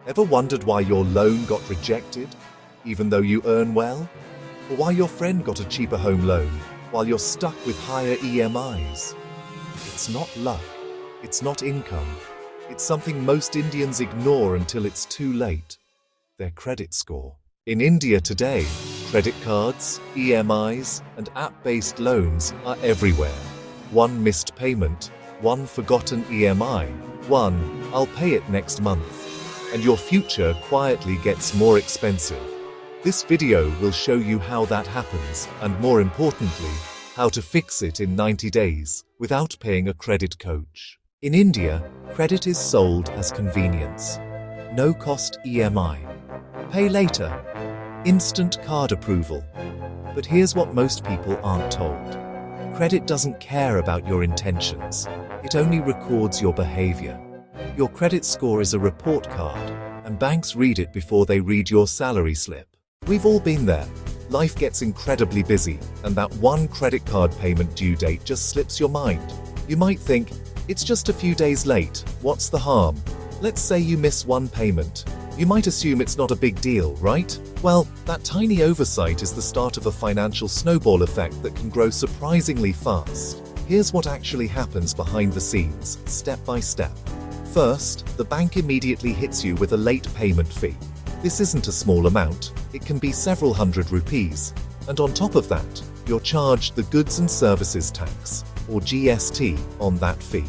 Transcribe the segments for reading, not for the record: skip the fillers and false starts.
Ever wondered why your loan got rejected, even though you earn well? Or why your friend got a cheaper home loan while you're stuck with higher EMIs? It's not luck. It's not income. It's something most Indians ignore until it's too late. Their credit score. In India today, credit cards, EMIs, and app-based loans are everywhere. One missed payment, one forgotten EMI, one "I'll pay it next month," and your future quietly gets more expensive. This video will show you how that happens and, more importantly, how to fix it in 90 days without paying a credit coach. In India, credit is sold as convenience. No-cost EMI. Pay later. Instant card approval. But here's what most people aren't told. Credit doesn't care about your intentions. It only records your behavior. Your credit score is a report card, and banks read it before they read your salary slip. We've all been there. Life gets incredibly busy, and that one credit card payment due date just slips your mind. You might think, it's just a few days late, what's the harm? Let's say you miss one payment. You might assume it's not a big deal, right? Well, that tiny oversight is the start of a financial snowball effect that can grow surprisingly fast. Here's what actually happens behind the scenes, step by step. First, the bank immediately hits you with a late payment fee. This isn't a small amount. It can be several hundred rupees. And on top of that, you're charged the goods and services tax, or GST, on that fee.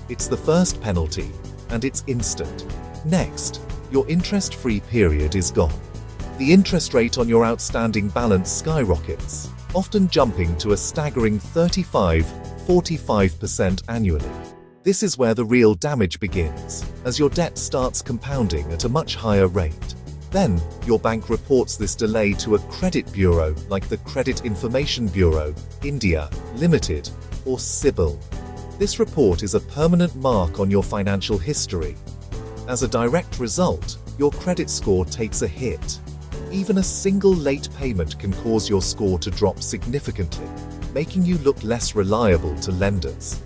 It's the first penalty, and it's instant. Next, your interest-free period is gone. The interest rate on your outstanding balance skyrockets, often jumping to a staggering 35–45% annually. This is where the real damage begins, as your debt starts compounding at a much higher rate. Then, your bank reports this delay to a credit bureau like the Credit Information Bureau, India, Limited, or CIBIL. This report is a permanent mark on your financial history. As a direct result, your credit score takes a hit. Even a single late payment can cause your score to drop significantly, making you look less reliable to lenders.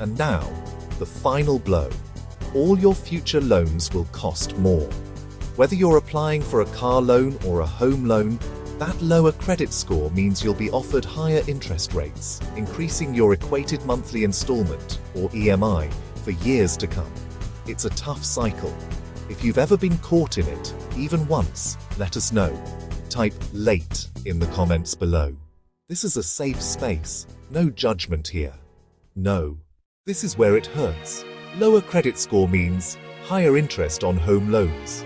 And now, the final blow. All your future loans will cost more. Whether you're applying for a car loan or a home loan, that lower credit score means you'll be offered higher interest rates, increasing your equated monthly installment, or EMI, for years to come. It's a tough cycle. If you've ever been caught in it, even once, let us know. Type "late" in the comments below. This is a safe space. No judgment here. No. This is where it hurts. Lower credit score means higher interest on home loans,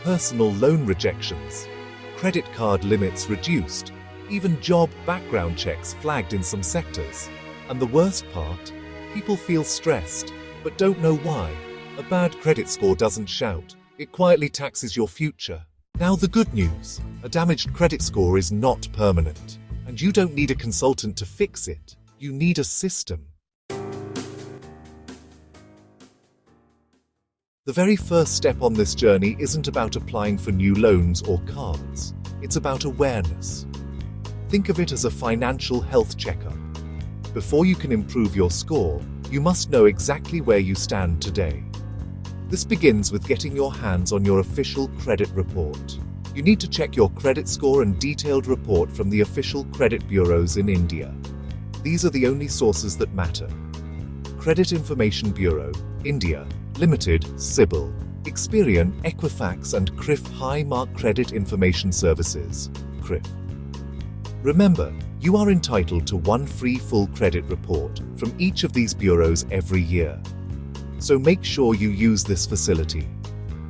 personal loan rejections, credit card limits reduced, even job background checks flagged in some sectors. And the worst part? People feel stressed, but don't know why. A bad credit score doesn't shout. It quietly taxes your future. Now the good news. A damaged credit score is not permanent. And you don't need a consultant to fix it. You need a system. The very first step on this journey isn't about applying for new loans or cards. It's about awareness. Think of it as a financial health checkup. Before you can improve your score, you must know exactly where you stand today. This begins with getting your hands on your official credit report. You need to check your credit score and detailed report from the official credit bureaus in India. These are the only sources that matter. Credit Information Bureau, India, Limited, CIBIL, Experian, Equifax and CRIF High Mark Credit Information Services, CRIF. Remember, you are entitled to one free full credit report from each of these bureaus every year. So make sure you use this facility.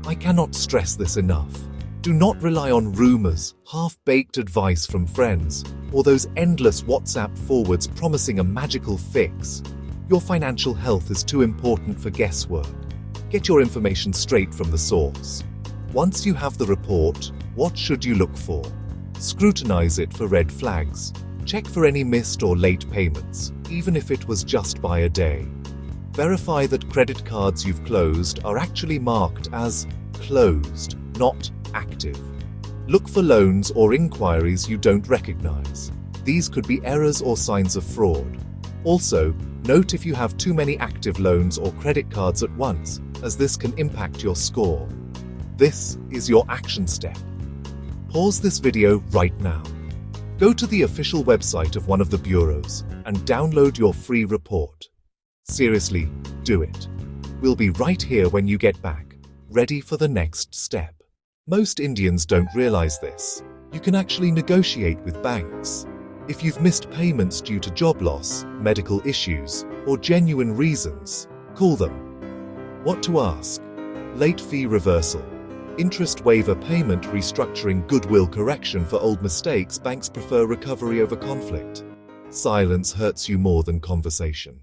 I cannot stress this enough. Do not rely on rumors, half-baked advice from friends, or those endless WhatsApp forwards promising a magical fix. Your financial health is too important for guesswork. Get your information straight from the source. Once you have the report, what should you look for? Scrutinize it for red flags. Check for any missed or late payments, even if it was just by a day. Verify that credit cards you've closed are actually marked as closed, not active. Look for loans or inquiries you don't recognize. These could be errors or signs of fraud. Also, note if you have too many active loans or credit cards at once, as this can impact your score. This is your action step. Pause this video right now. Go to the official website of one of the bureaus and download your free report. Seriously, do it. We'll be right here when you get back, ready for the next step. Most Indians don't realize this. You can actually negotiate with banks. If you've missed payments due to job loss, medical issues, or genuine reasons, call them. What to ask? Late fee reversal. Interest waiver payment restructuring goodwill correction for old mistakes. Banks prefer recovery over conflict. Silence hurts you more than conversation.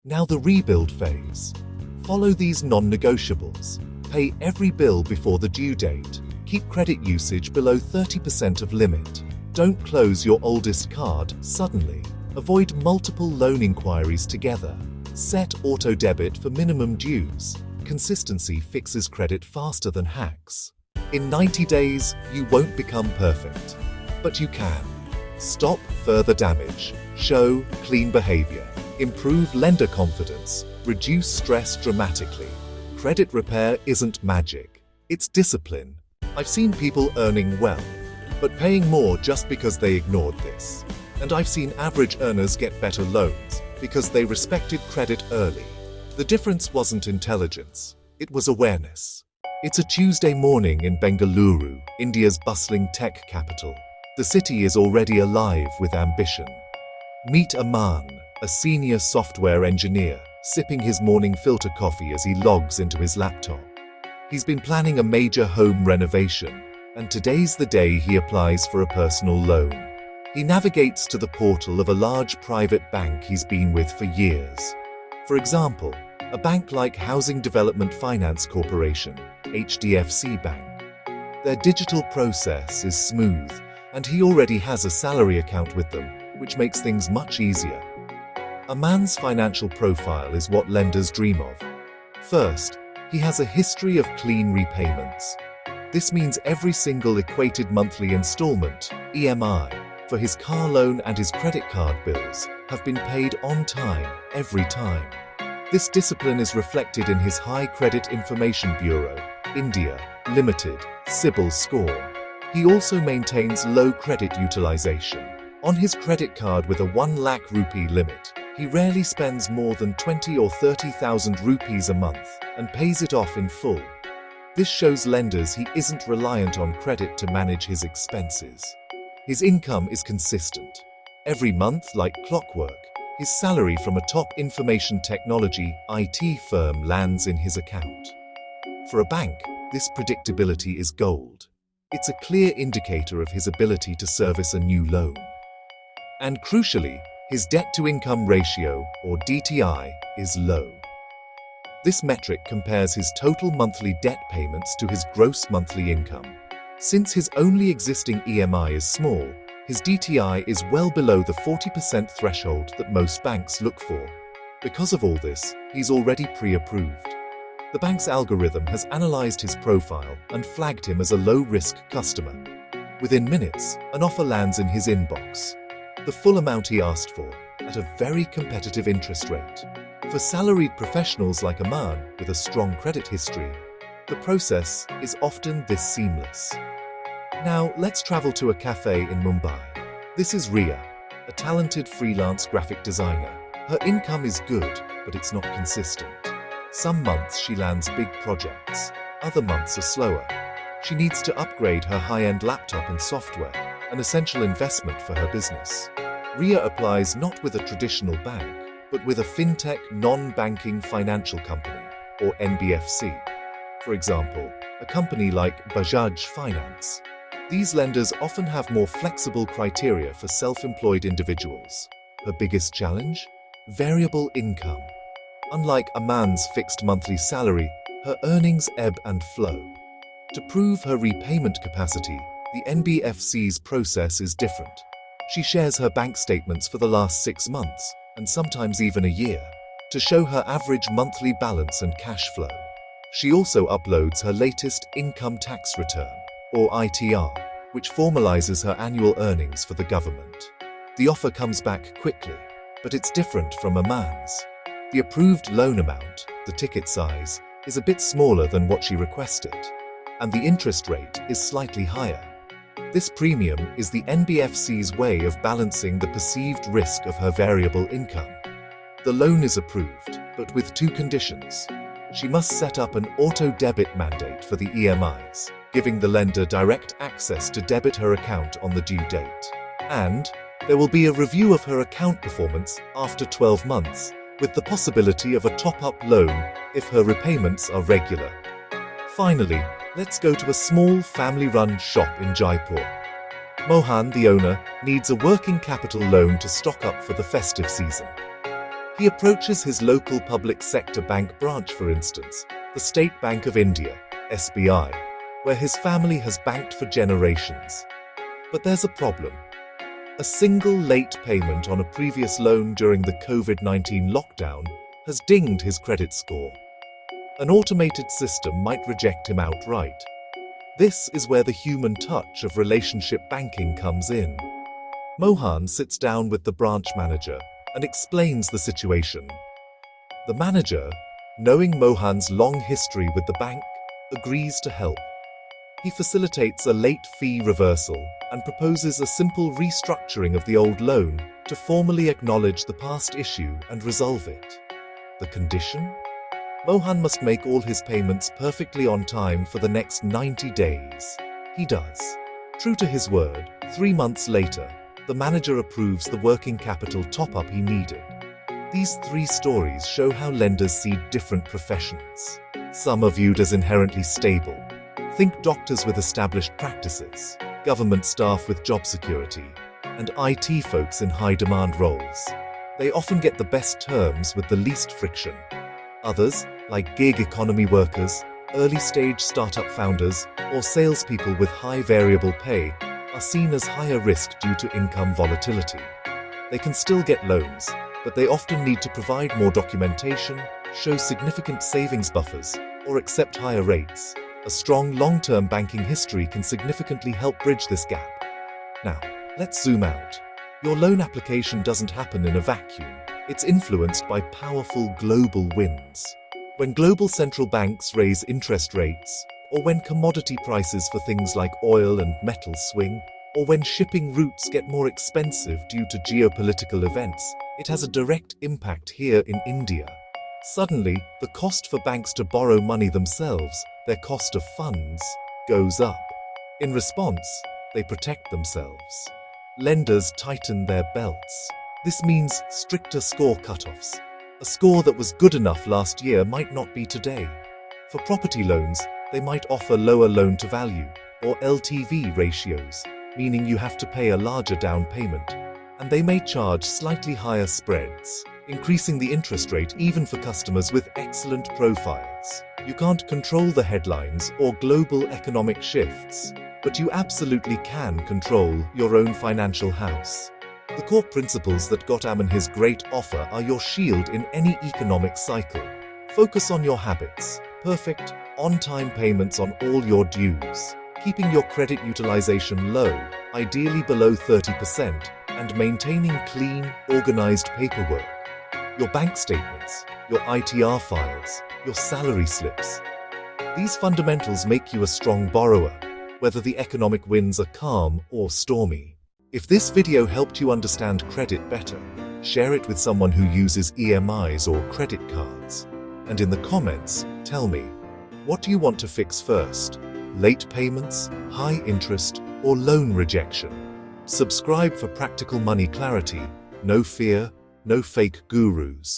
Now the rebuild phase. Follow these non-negotiables. Pay every bill before the due date. Keep credit usage below 30% of limit. Don't close your oldest card suddenly. Avoid multiple loan inquiries together. Set auto-debit for minimum dues. Consistency fixes credit faster than hacks. In 90 days, you won't become perfect. But you can. Stop further damage. Show clean behavior. Improve lender confidence. Reduce stress dramatically. Credit repair isn't magic. It's discipline. I've seen people earning well, but paying more just because they ignored this. And I've seen average earners get better loans because they respected credit early. The difference wasn't intelligence, it was awareness. It's a Tuesday morning in Bengaluru, India's bustling tech capital. The city is already alive with ambition. Meet Aman, a senior software engineer, sipping his morning filter coffee as he logs into his laptop. He's been planning a major home renovation, and today's the day he applies for a personal loan. He navigates to the portal of a large private bank he's been with for years. For example, a bank like Housing Development Finance Corporation, HDFC Bank. Their digital process is smooth, and he already has a salary account with them, which makes things much easier. A man's financial profile is what lenders dream of. First, he has a history of clean repayments. This means every single equated monthly installment, EMI, for his car loan and his credit card bills have been paid on time, every time. This discipline is reflected in his High Credit Information Bureau, India, Limited, CIBIL score. He also maintains low credit utilization. On his credit card with a 1 lakh rupee limit, he rarely spends more than 20 or 30,000 rupees a month and pays it off in full. This shows lenders he isn't reliant on credit to manage his expenses. His income is consistent. Every month, like clockwork, his salary from a top information technology IT firm lands in his account. For a bank, this predictability is gold. It's a clear indicator of his ability to service a new loan. And crucially, his debt-to-income ratio, or DTI, is low. This metric compares his total monthly debt payments to his gross monthly income. Since his only existing EMI is small, his DTI is well below the 40% threshold that most banks look for. Because of all this, he's already pre-approved. The bank's algorithm has analyzed his profile and flagged him as a low-risk customer. Within minutes, an offer lands in his inbox. The full amount he asked for, at a very competitive interest rate. For salaried professionals like Aman with a strong credit history, the process is often this seamless. Now, let's travel to a cafe in Mumbai. This is Ria, a talented freelance graphic designer. Her income is good, but it's not consistent. Some months she lands big projects, other months are slower. She needs to upgrade her high-end laptop and software, an essential investment for her business. Ria applies not with a traditional bank, but with a fintech non-banking financial company, or NBFC. For example, a company like Bajaj Finance. These lenders often have more flexible criteria for self-employed individuals. Her biggest challenge? Variable income. Unlike Aman's fixed monthly salary, her earnings ebb and flow. To prove her repayment capacity, the NBFC's process is different. She shares her bank statements for the last 6 months, and sometimes even a year, to show her average monthly balance and cash flow. She also uploads her latest income tax return, or ITR, which formalizes her annual earnings for the government. The offer comes back quickly, but it's different from Aman's. The approved loan amount, the ticket size, is a bit smaller than what she requested. and the interest rate is slightly higher. This premium is the NBFC's way of balancing the perceived risk of her variable income. The loan is approved, but with two conditions. She must set up an auto-debit mandate for the EMIs, giving the lender direct access to debit her account on the due date. And there will be a review of her account performance after 12 months, with the possibility of a top-up loan if her repayments are regular. Finally, let's go to a small family-run shop in Jaipur. Mohan, the owner, needs a working capital loan to stock up for the festive season. He approaches his local public sector bank branch, for instance, the State Bank of India, SBI, where his family has banked for generations. But there's a problem. A single late payment on a previous loan during the COVID-19 lockdown has dinged his credit score. An automated system might reject him outright. This is where the human touch of relationship banking comes in. Mohan sits down with the branch manager and explains the situation. The manager, knowing Mohan's long history with the bank, agrees to help. He facilitates a late fee reversal and proposes a simple restructuring of the old loan to formally acknowledge the past issue and resolve it. The condition? Mohan must make all his payments perfectly on time for the next 90 days. He does. True to his word, 3 months later, the manager approves the working capital top-up he needed. These 3 stories show how lenders see different professions. Some are viewed as inherently stable. Think doctors with established practices, government staff with job security, and IT folks in high-demand roles. They often get the best terms with the least friction. Others, like gig economy workers, early-stage startup founders, or salespeople with high variable pay, are seen as higher risk due to income volatility. They can still get loans, but they often need to provide more documentation, show significant savings buffers, or accept higher rates. A strong long-term banking history can significantly help bridge this gap. Now, let's zoom out. Your loan application doesn't happen in a vacuum. It's influenced by powerful global winds. When global central banks raise interest rates, or when commodity prices for things like oil and metals swing, or when shipping routes get more expensive due to geopolitical events, it has a direct impact here in India. Suddenly, the cost for banks to borrow money themselves, their cost of funds, goes up. In response, they protect themselves. Lenders tighten their belts. This means stricter score cutoffs. A score that was good enough last year might not be today. For property loans, they might offer lower loan-to-value or LTV ratios, meaning you have to pay a larger down payment, and they may charge slightly higher spreads, increasing the interest rate even for customers with excellent profiles. You can't control the headlines or global economic shifts, but you absolutely can control your own financial house. The core principles that got Aman his great offer are your shield in any economic cycle. Focus on your habits, perfect, on-time payments on all your dues, keeping your credit utilization low, ideally below 30%, and maintaining clean, organized paperwork. Your bank statements, your ITR files, your salary slips. These fundamentals make you a strong borrower, whether the economic winds are calm or stormy. If this video helped you understand credit better, share it with someone who uses EMIs or credit cards. And in the comments, tell me, what do you want to fix first? Late payments, high interest, or loan rejection? Subscribe for practical money clarity. No fear, no fake gurus.